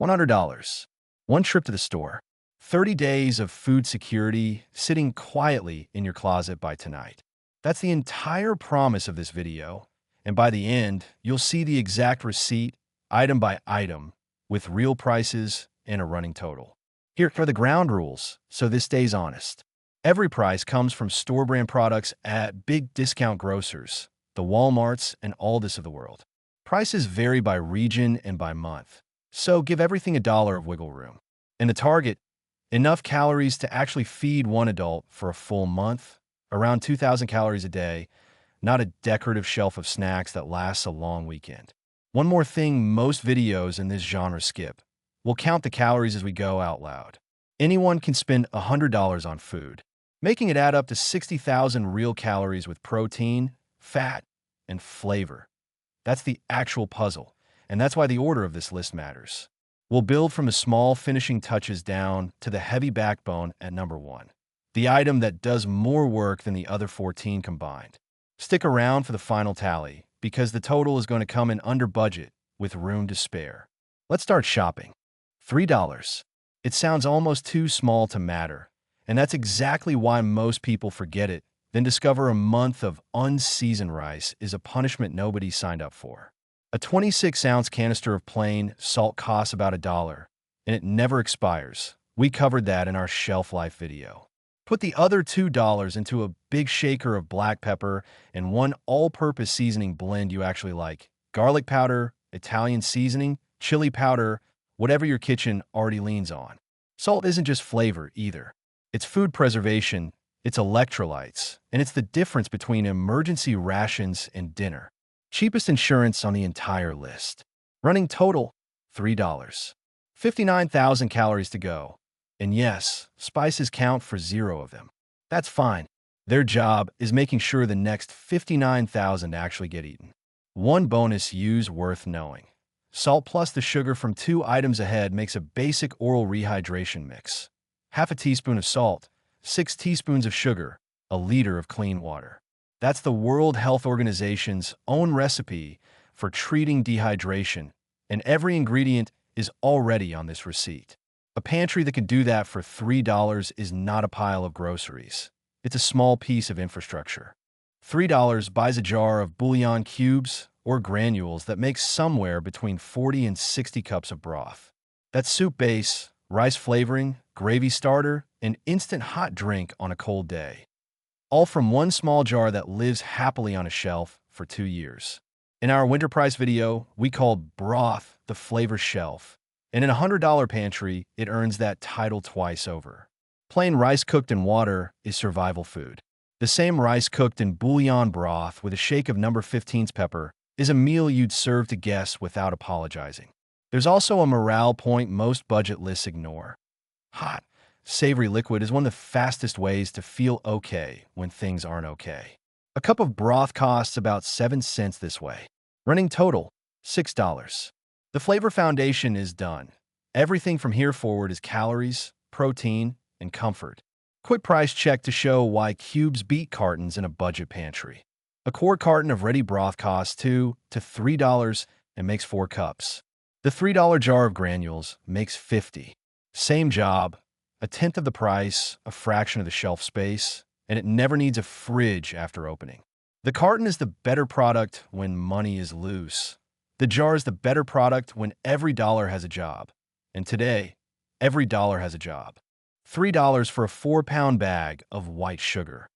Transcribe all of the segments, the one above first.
$100. One trip to the store. 30 days of food security sitting quietly in your closet by tonight. That's the entire promise of this video, and by the end, you'll see the exact receipt, item by item, with real prices and a running total. Here are the ground rules, so this stays honest. Every price comes from store-brand products at big discount grocers, the Walmarts and Aldis of the world. Prices vary by region and by month, so give everything $1 of wiggle room. And the target, enough calories to actually feed one adult for a full month, around 2,000 calories a day, not a decorative shelf of snacks that lasts a long weekend. One more thing most videos in this genre skip. We'll count the calories as we go out loud. Anyone can spend $100 on food, making it add up to 60,000 real calories with protein, fat, and flavor. That's the actual puzzle, and that's why the order of this list matters. We'll build from the small finishing touches down to the heavy backbone at number 1, the item that does more work than the other 14 combined. Stick around for the final tally, because the total is going to come in under budget with room to spare. Let's start shopping. $3. It sounds almost too small to matter, and that's exactly why most people forget it, then discover a month of unseasoned rice is a punishment nobody signed up for. A 26-ounce canister of plain salt costs about $1, and it never expires. We covered that in our shelf life video. Put the other $2 into a big shaker of black pepper and one all-purpose seasoning blend you actually like. Garlic powder, Italian seasoning, chili powder, whatever your kitchen already leans on. Salt isn't just flavor either. It's food preservation, it's electrolytes, and it's the difference between emergency rations and dinner. Cheapest insurance on the entire list. Running total, $3. 59,000 calories to go. And yes, spices count for 0 of them. That's fine. Their job is making sure the next 59,000 actually get eaten. One bonus use worth knowing. Salt plus the sugar from 2 items ahead makes a basic oral rehydration mix. Half a teaspoon of salt, 6 teaspoons of sugar, a liter of clean water. That's the World Health Organization's own recipe for treating dehydration, and every ingredient is already on this receipt. A pantry that can do that for $3 is not a pile of groceries. It's a small piece of infrastructure. $3 buys a jar of Bouillon Cubes or granules that makes somewhere between 40 and 60 cups of broth. That's soup base, rice flavoring, gravy starter, and instant hot drink on a cold day. All from one small jar that lives happily on a shelf for 2 years. In our winter price video, we called broth the flavor shelf. And in a $100 pantry, it earns that title twice over. Plain rice cooked in water is survival food. The same rice cooked in bouillon broth with a shake of number 15's pepper is a meal you'd serve to guests without apologizing. There's also a morale point most budget lists ignore. Hot, savory liquid is one of the fastest ways to feel okay when things aren't okay. A cup of broth costs about 7 cents this way. Running total, $6. The flavor foundation is done. Everything from here forward is calories, protein, and comfort. Quick price check to show why cubes beat cartons in a budget pantry. A quart carton of ready broth costs $2 to $3 and makes 4 cups. The $3 jar of granules makes 50. Same job, a tenth of the price, a fraction of the shelf space, and it never needs a fridge after opening. The carton is the better product when money is loose. The jar is the better product when every dollar has a job. And today, every dollar has a job. $3 for a 4-pound bag of white sugar.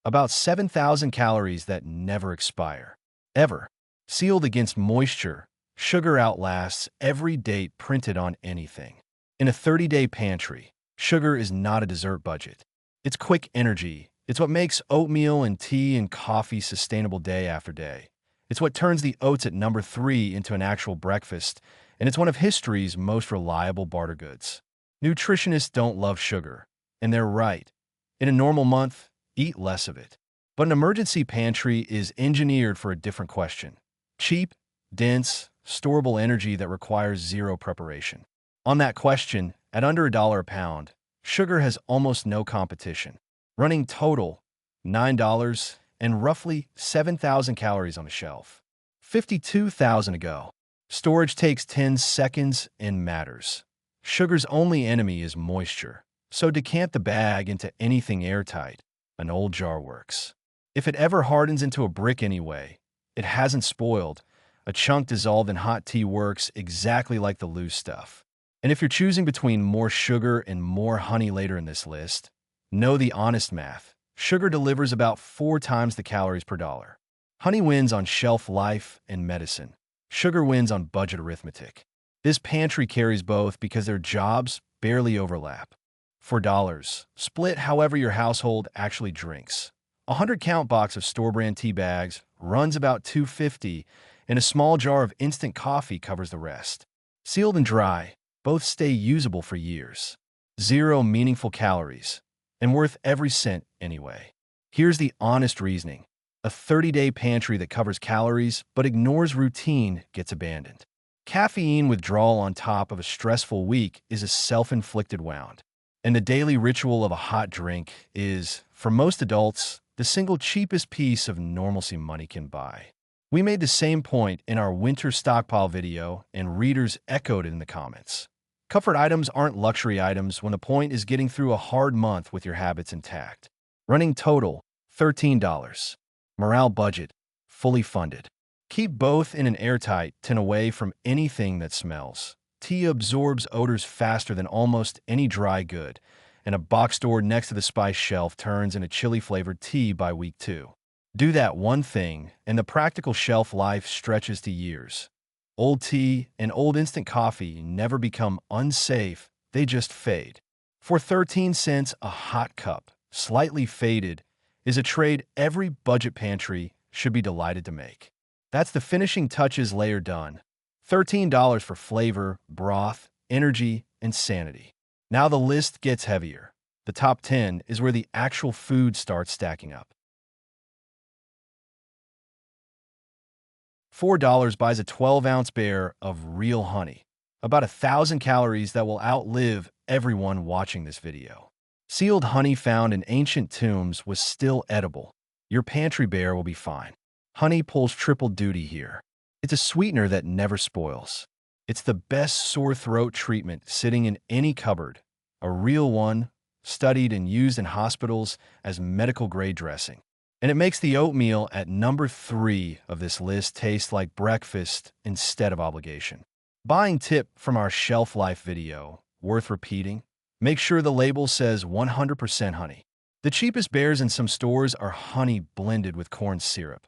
About 7,000 calories that never expire. Ever. Sealed against moisture, sugar outlasts every date printed on anything. In a 30-day pantry, sugar is not a dessert budget. It's quick energy. It's what makes oatmeal and tea and coffee sustainable day after day. It's what turns the oats at number 3 into an actual breakfast, and it's one of history's most reliable barter goods. Nutritionists don't love sugar, and they're right. In a normal month, eat less of it. But an emergency pantry is engineered for a different question. Cheap, dense, storable energy that requires 0 preparation. On that question, at under $1 a pound, sugar has almost no competition. Running total, $9 and roughly 7,000 calories on the shelf. 52,000 to go. Storage takes 10 seconds and matters. Sugar's only enemy is moisture, so decant the bag into anything airtight. An old jar works. If it ever hardens into a brick anyway, it hasn't spoiled. A chunk dissolved in hot tea works exactly like the loose stuff. And if you're choosing between more sugar and more honey later in this list, know the honest math. Sugar delivers about 4 times the calories per dollar. Honey wins on shelf life and medicine. Sugar wins on budget arithmetic. This pantry carries both because their jobs barely overlap. For dollars, split however your household actually drinks. A 100-count box of store-brand tea bags runs about $2.50, and a small jar of instant coffee covers the rest. Sealed and dry, both stay usable for years. 0 meaningful calories, and worth every cent anyway. Here's the honest reasoning. A 30-day pantry that covers calories but ignores routine gets abandoned. Caffeine withdrawal on top of a stressful week is a self-inflicted wound. And the daily ritual of a hot drink is, for most adults, the single cheapest piece of normalcy money can buy. We made the same point in our winter stockpile video, and readers echoed it in the comments. Comfort items aren't luxury items when the point is getting through a hard month with your habits intact. Running total, $13. Morale budget, fully funded. Keep both in an airtight tin away from anything that smells. Tea absorbs odors faster than almost any dry good, and a box stored next to the spice shelf turns into chili-flavored tea by week 2. Do that one thing, and the practical shelf life stretches to years. Old tea and old instant coffee never become unsafe, they just fade. For 13 cents, a hot cup, slightly faded, is a trade every budget pantry should be delighted to make. That's the finishing touches layer done. $13 for flavor, broth, energy, and sanity. Now the list gets heavier. The top 10 is where the actual food starts stacking up. $4 buys a 12-ounce bear of real honey. About 1,000 calories that will outlive everyone watching this video. Sealed honey found in ancient tombs was still edible. Your pantry bear will be fine. Honey pulls triple duty here. It's a sweetener that never spoils. It's the best sore throat treatment sitting in any cupboard. A real one, studied and used in hospitals as medical-grade dressing. And it makes the oatmeal at number 3 of this list taste like breakfast instead of obligation. Buying tip from our shelf life video, worth repeating. Make sure the label says 100% honey. The cheapest bears in some stores are honey blended with corn syrup.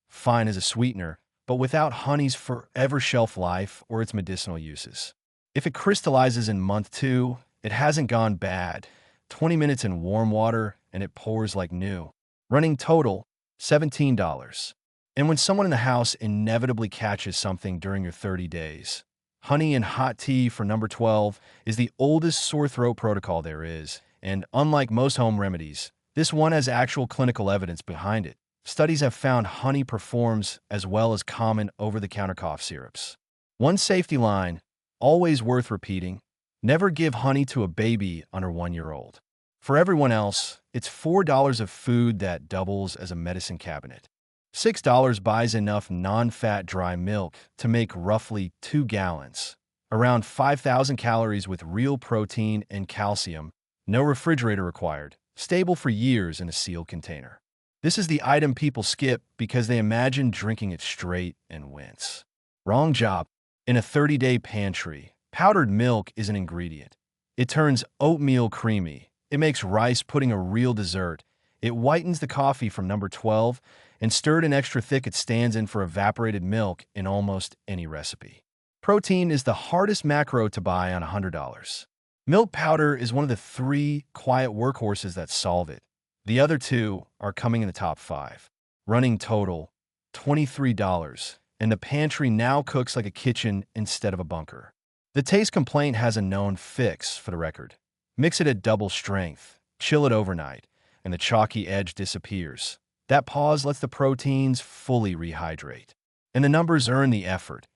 Fine as a sweetener, but without honey's forever shelf life or its medicinal uses. If it crystallizes in month 2, it hasn't gone bad. 20 minutes in warm water and it pours like new. Running total, $17. And when someone in the house inevitably catches something during your 30 days, honey and hot tea for number 12 is the oldest sore throat protocol there is, and unlike most home remedies, this one has actual clinical evidence behind it. Studies have found honey performs as well as common over-the-counter cough syrups. One safety line, always worth repeating, never give honey to a baby under 1-year-old. For everyone else, it's $4 of food that doubles as a medicine cabinet. $6 buys enough non-fat dry milk to make roughly 2 gallons, around 5,000 calories with real protein and calcium, no refrigerator required, stable for years in a sealed container. This is the item people skip because they imagine drinking it straight and wince. Wrong job. In a 30-day pantry, powdered milk is an ingredient. It turns oatmeal creamy. It makes rice pudding a real dessert. It whitens the coffee from number 12, and stirred and extra thick it stands in for evaporated milk in almost any recipe. Protein is the hardest macro to buy on $100. Milk powder is one of the 3 quiet workhorses that solve it. The other 2 are coming in the top 5. Running total, $23, and the pantry now cooks like a kitchen instead of a bunker. The taste complaint has a known fix, for the record. Mix it at double strength, chill it overnight, and the chalky edge disappears. That pause lets the proteins fully rehydrate. And the numbers earn the effort.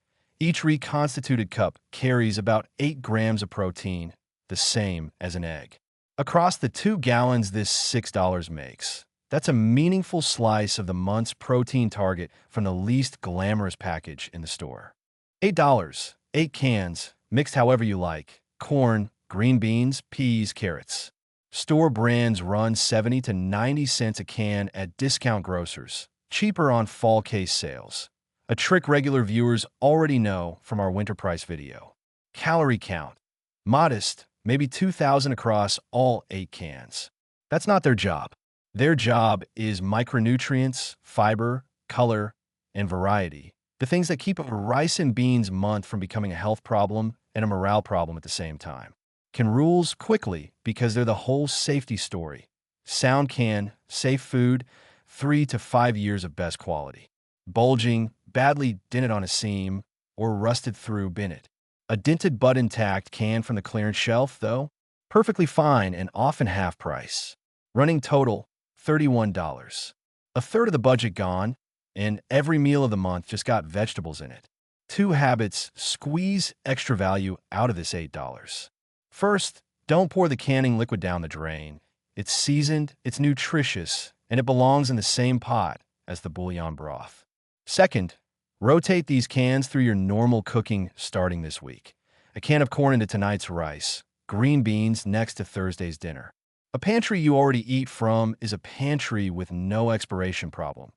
Each reconstituted cup carries about 8 grams of protein, the same as an egg. Across the 2 gallons this $6 makes, that's a meaningful slice of the month's protein target from the least glamorous package in the store. $8, 8 cans, mixed however you like. Corn, green beans, peas, carrots. Store brands run 70 to 90 cents a can at discount grocers, cheaper on fall case sales. A trick regular viewers already know from our winter price video. Calorie count. Modest, maybe 2,000 across all 8 cans. That's not their job. Their job is micronutrients, fiber, color, and variety. The things that keep a rice and beans month from becoming a health problem and a morale problem at the same time. Can rules quickly because they're the whole safety story. Sound can, safe food, 3 to 5 years of best quality. Bulging, badly dented on a seam, or rusted through, bin it. A dented but intact can from the clearance shelf, though, perfectly fine and often half price. Running total, $31. A third of the budget gone, and every meal of the month just got vegetables in it. 2 habits squeeze extra value out of this $8. First, don't pour the canning liquid down the drain. It's seasoned, it's nutritious, and it belongs in the same pot as the bouillon broth. Second, rotate these cans through your normal cooking starting this week. A can of corn into tonight's rice, green beans next to Thursday's dinner. A pantry you already eat from is a pantry with no expiration problem.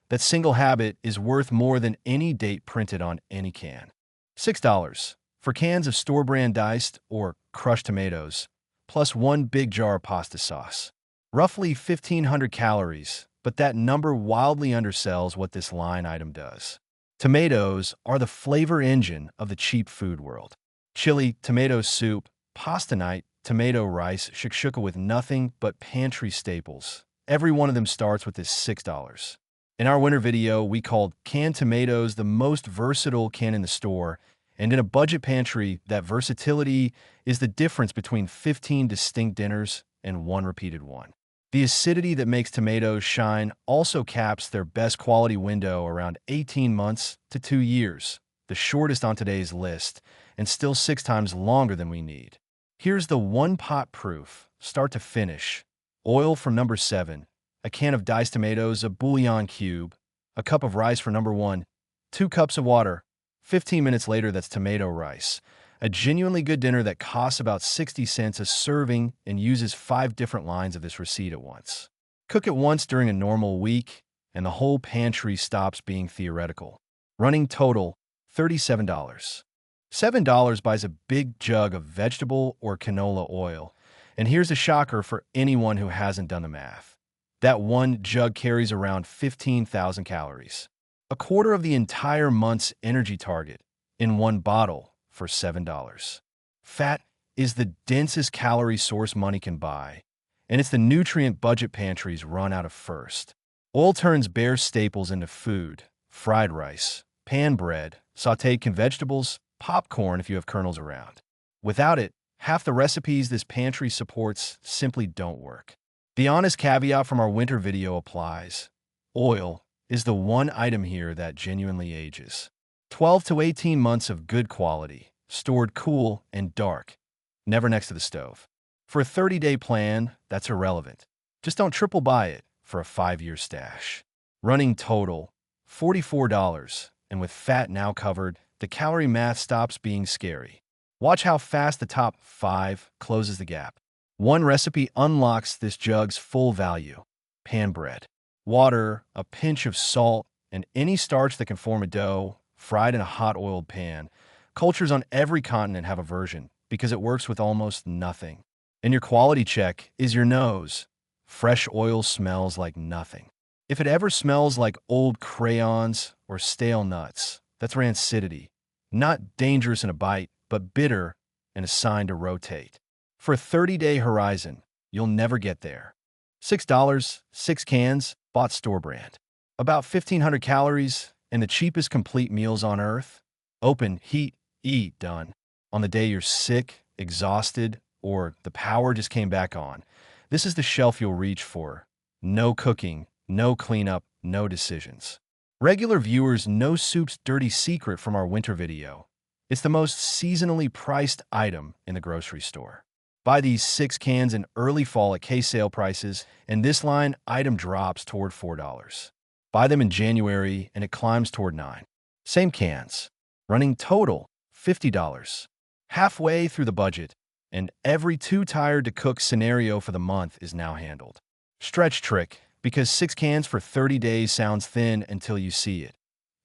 That single habit is worth more than any date printed on any can. $6 for cans of store-brand diced or crushed tomatoes, plus 1 big jar of pasta sauce. Roughly 1,500 calories, but that number wildly undersells what this line item does. Tomatoes are the flavor engine of the cheap food world. Chili, tomato soup, pasta night, tomato rice, shakshuka with nothing but pantry staples. Every one of them starts with this $6. In our winter video, we called canned tomatoes the most versatile can in the store, and in a budget pantry, that versatility is the difference between 15 distinct dinners and 1 repeated one. The acidity that makes tomatoes shine also caps their best quality window around 18 months to 2 years, the shortest on today's list, and still 6 times longer than we need. Here's the one-pot proof, start to finish. Oil for number 7, a can of diced tomatoes, a bouillon cube, a cup of rice for number 1, 2 cups of water. 15 minutes later, that's tomato rice. A genuinely good dinner that costs about 60 cents a serving and uses 5 different lines of this receipt at once. Cook it once during a normal week, and the whole pantry stops being theoretical. Running total, $37. $7 buys a big jug of vegetable or canola oil. And here's a shocker for anyone who hasn't done the math. That one jug carries around 15,000 calories. A quarter of the entire month's energy target in one bottle for $7. Fat is the densest calorie source money can buy, and it's the nutrient budget pantries run out of first. Oil turns bare staples into food, fried rice, pan bread, sautéed canned vegetables, popcorn if you have kernels around. Without it, half the recipes this pantry supports simply don't work. The honest caveat from our winter video applies. Oil is the one item here that genuinely ages. 12 to 18 months of good quality, stored cool and dark, never next to the stove. For a 30-day plan, that's irrelevant. Just don't triple buy it for a 5-year stash. Running total, $44, and with fat now covered, the calorie math stops being scary. Watch how fast the top 5 closes the gap. One recipe unlocks this jug's full value. Pan bread. Water, a pinch of salt, and any starch that can form a dough, fried in a hot oiled pan. Cultures on every continent have a version because it works with almost nothing. And your quality check is your nose. Fresh oil smells like nothing. If it ever smells like old crayons or stale nuts, that's rancidity. Not dangerous in a bite, but bitter and a sign to rotate. For a 30-day horizon, you'll never get there. $6, 6 cans, bought store brand. About 1,500 calories and the cheapest complete meals on earth. Open, heat, eat, done. On the day you're sick, exhausted, or the power just came back on, this is the shelf you'll reach for. No cooking, no cleanup, no decisions. Regular viewers know soup's dirty secret from our winter video. It's the most seasonally priced item in the grocery store. Buy these 6 cans in early fall at case sale prices, and this line item drops toward $4. Buy them in January, and it climbs toward $9. Same cans. running total $50. Halfway through the budget, and every too tired to cook scenario for the month is now handled. Stretch trick, because 6 cans for 30 days sounds thin until you see it.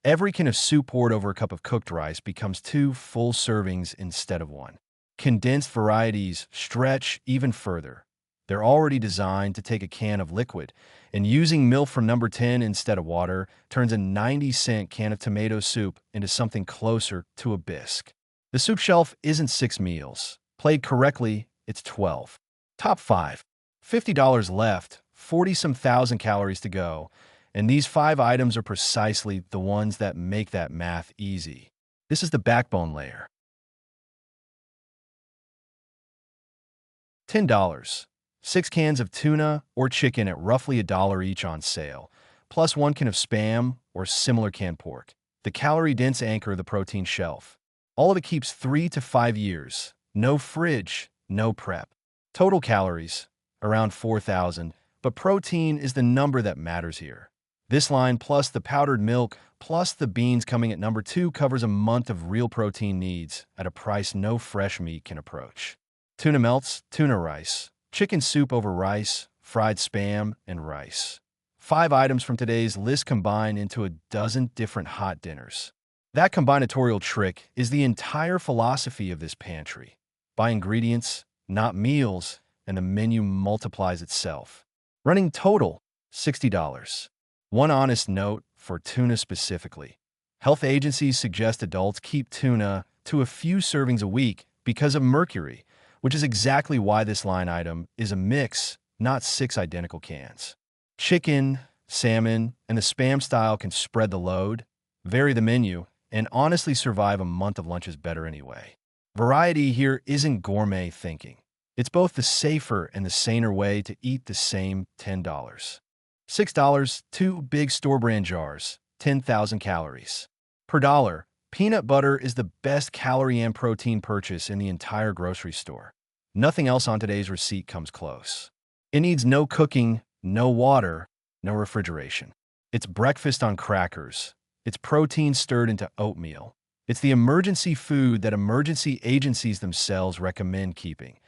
Every can of soup poured over a cup of cooked rice becomes 2 full servings instead of 1. Condensed varieties stretch even further. They're already designed to take a can of liquid, and using milk from number 10 instead of water turns a 90-cent can of tomato soup into something closer to a bisque. The soup shelf isn't 6 meals. Played correctly, it's 12. Top 5. $50 left, 40-some thousand calories to go, and these 5 items are precisely the ones that make that math easy. This is the backbone layer. $10. 6 cans of tuna or chicken at roughly $1 each on sale, plus 1 can of Spam or similar canned pork. The calorie-dense anchor of the protein shelf. All of it keeps 3 to 5 years. No fridge, no prep. Total calories, around 4,000, but protein is the number that matters here. This line plus the powdered milk plus the beans coming at number 2 covers a month of real protein needs at a price no fresh meat can approach. Tuna melts, tuna rice, chicken soup over rice, fried Spam, and rice. 5 items from today's list combine into a dozen different hot dinners. That combinatorial trick is the entire philosophy of this pantry. Buy ingredients, not meals, and the menu multiplies itself. Running total, $60. One honest note for tuna specifically. Health agencies suggest adults keep tuna to a few servings a week because of mercury, which is exactly why this line item is a mix, not 6 identical cans. Chicken, salmon, and the Spam style can spread the load, vary the menu, and honestly survive a month of lunches better anyway. Variety here isn't gourmet thinking. It's both the safer and the saner way to eat the same $10. $6, 2 big store-brand jars, 10,000 calories. Per dollar, peanut butter is the best calorie and protein purchase in the entire grocery store. Nothing else on today's receipt comes close. It needs no cooking, no water, no refrigeration. It's breakfast on crackers. It's protein stirred into oatmeal. It's the emergency food that emergency agencies themselves recommend keeping.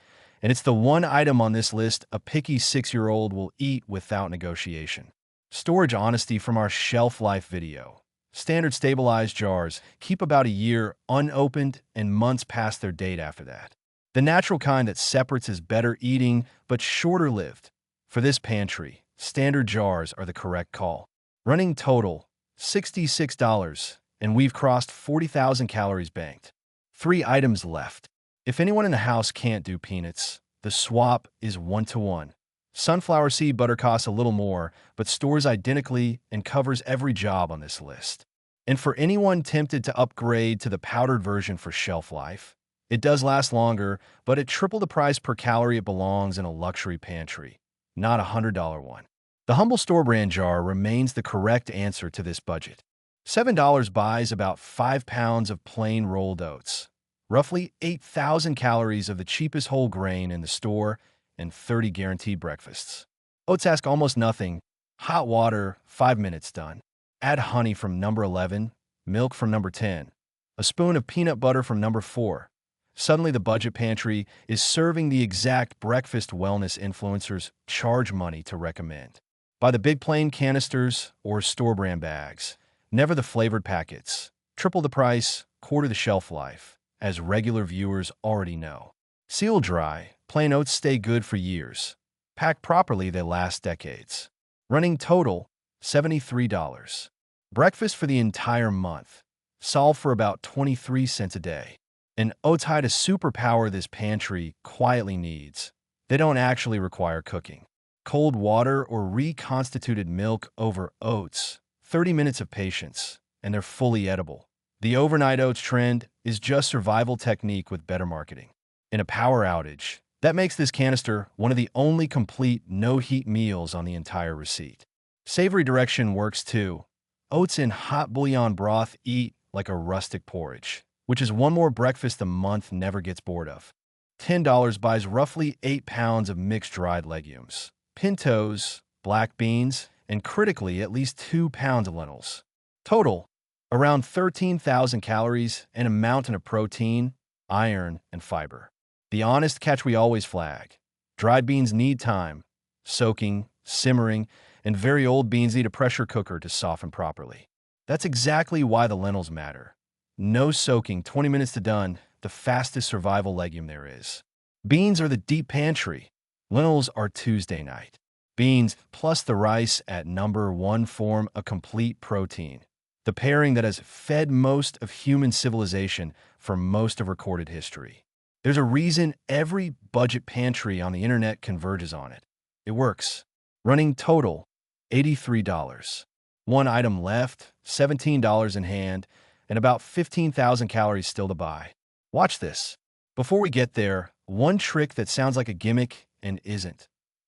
And it's the one item on this list a picky 6-year-old will eat without negotiation. Storage honesty from our shelf life video. Standard stabilized jars keep about a year unopened and months past their date after that. The natural kind that separates is better eating but shorter lived. For this pantry, standard jars are the correct call. Running total, $66, and we've crossed 40,000 calories banked. 3 items left. If anyone in the house can't do peanuts, the swap is 1-to-1. Sunflower seed butter costs a little more, but stores identically and covers every job on this list. And for anyone tempted to upgrade to the powdered version for shelf life, it does last longer, but at triple the price per calorie it belongs in a luxury pantry, not a $100 one. The humble store brand jar remains the correct answer to this budget. $7 buys about 5 pounds of plain rolled oats, roughly 8,000 calories of the cheapest whole grain in the store, and 30 guaranteed breakfasts. Oats ask almost nothing. Hot water, 5 minutes done. Add honey from number 11, milk from number 10, a spoon of peanut butter from number 4. Suddenly the budget pantry is serving the exact breakfast wellness influencers charge money to recommend. Buy the big plain canisters or store brand bags, never the flavored packets. Triple the price, quarter the shelf life, as regular viewers already know. Seal dry, plain oats stay good for years. Packed properly, they last decades. Running total, $73. Breakfast for the entire month. Solve for about 23 cents a day. And oats hide a superpower this pantry quietly needs. They don't actually require cooking. Cold water or reconstituted milk over oats. 30 minutes of patience, and they're fully edible. The overnight oats trend is just survival technique with better marketing. In a power outage, that makes this canister one of the only complete no-heat meals on the entire receipt. Savory direction works too. Oats in hot bouillon broth eat like a rustic porridge, which is one more breakfast a month never gets bored of. $10 buys roughly 8 pounds of mixed dried legumes, pintos, black beans, and critically at least 2 pounds of lentils. Total, Around 13,000 calories and a mountain of protein, iron, and fiber. The honest catch we always flag: dried beans need time, soaking, simmering, and very old beans need a pressure cooker to soften properly. That's exactly why the lentils matter. No soaking, 20 minutes to done, the fastest survival legume there is. Beans are the deep pantry. Lentils are Tuesday night. Beans plus the rice at number 1 form a complete protein. The pairing that has fed most of human civilization for most of recorded history. There's a reason every budget pantry on the internet converges on it. It works. Running total, $83. One item left, $17 in hand, and about 15,000 calories still to buy. Watch this. Before we get there, one trick that sounds like a gimmick and isn't.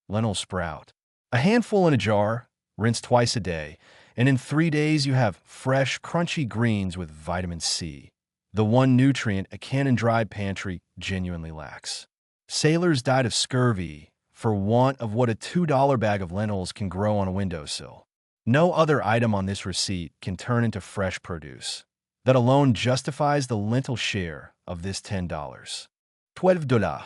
Lentil sprout. A handful in a jar, rinse twice a day, and in 3 days you have fresh, crunchy greens with vitamin C. The one nutrient a can-and-dried pantry genuinely lacks. Sailors died of scurvy for want of what a $2 bag of lentils can grow on a windowsill. No other item on this receipt can turn into fresh produce. That alone justifies the lentil share of this $10. $12.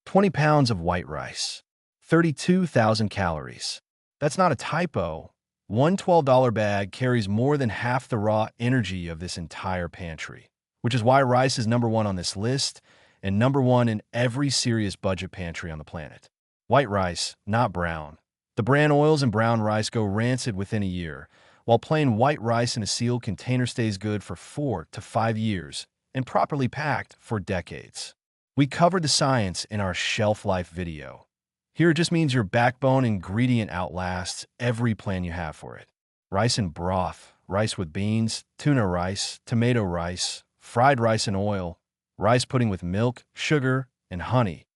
20 pounds of white rice. 32,000 calories. That's not a typo. One $12 bag carries more than half the raw energy of this entire pantry, which is why rice is number 1 on this list and number 1 in every serious budget pantry on the planet. White rice, not brown. The bran oils in brown rice go rancid within a year, while plain white rice in a sealed container stays good for 4 to 5 years and properly packed for decades. We covered the science in our shelf life video. Here it just means your backbone ingredient outlasts every plan you have for it. Rice and broth, rice with beans, tuna rice, tomato rice, fried rice in oil, rice pudding with milk, sugar, and honey.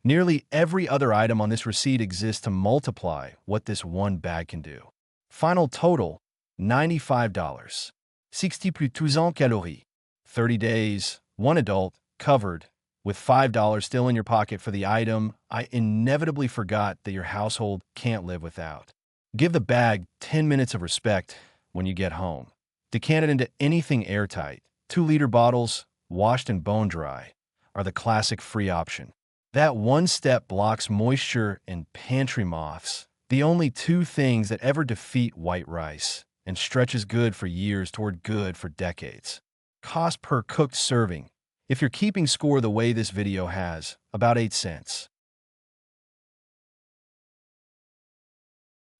Nearly every other item on this receipt exists to multiply what this one bag can do. Final total, $95. 60+ calories. 30 days, one adult, covered, with $5 still in your pocket for the item I inevitably forgot that your household can't live without. Give the bag 10 minutes of respect when you get home. Decant it into anything airtight. 2-liter bottles, washed and bone dry, are the classic free option. That one step blocks moisture and pantry moths, the only 2 things that ever defeat white rice, and stretches good for years toward good for decades. Cost per cooked serving, if you're keeping score the way this video has, about 8 cents.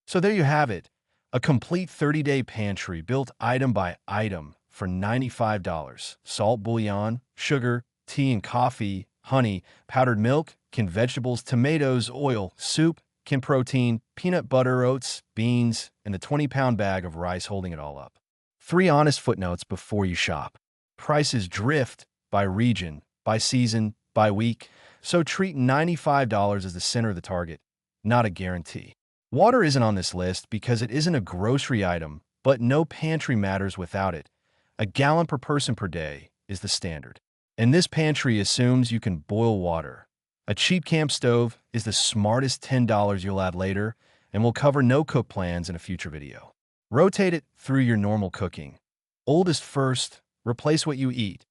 So there you have it, a complete 30-day pantry built item by item for $95. Salt, bouillon, sugar, tea and coffee, honey, powdered milk, canned vegetables, tomatoes, oil, soup, canned protein, peanut butter, oats, beans, and the 20-pound bag of rice holding it all up. 3 honest footnotes before you shop. Prices drift by region, by season, by week, so treat $95 as the center of the target, not a guarantee. Water isn't on this list because it isn't a grocery item, but no pantry matters without it. A gallon per person per day is the standard. And this pantry assumes you can boil water. A cheap camp stove is the smartest $10 you'll add later, and we'll cover no-cook plans in a future video. Rotate it through your normal cooking. Oldest first, replace what you eat.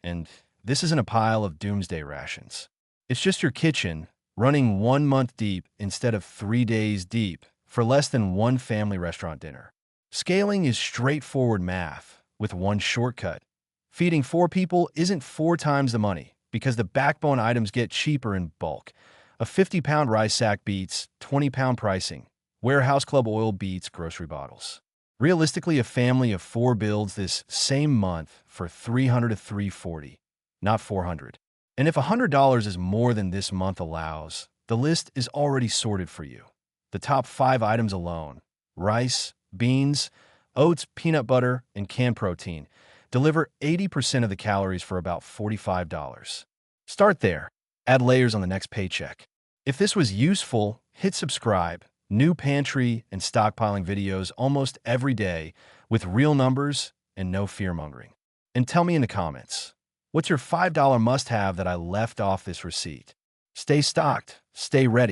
And this isn't a pile of doomsday rations. It's just your kitchen running 1 month deep instead of 3 days deep for less than one family restaurant dinner. Scaling is straightforward math with one shortcut. Feeding 4 people isn't 4 times the money because the backbone items get cheaper in bulk. A 50-pound rice sack beats 20-pound pricing. Warehouse Club oil beats grocery bottles. Realistically, a family of 4 builds this same month for $300 to $340, not $400. And if $100 is more than this month allows, the list is already sorted for you. The top 5 items alone, rice, beans, oats, peanut butter, and canned protein, deliver 80% of the calories for about $45. Start there. Add layers on the next paycheck. If this was useful, hit subscribe. New pantry and stockpiling videos almost every day with real numbers and no fear-mongering. And tell me in the comments, what's your $5 must-have that I left off this receipt? Stay stocked, stay ready.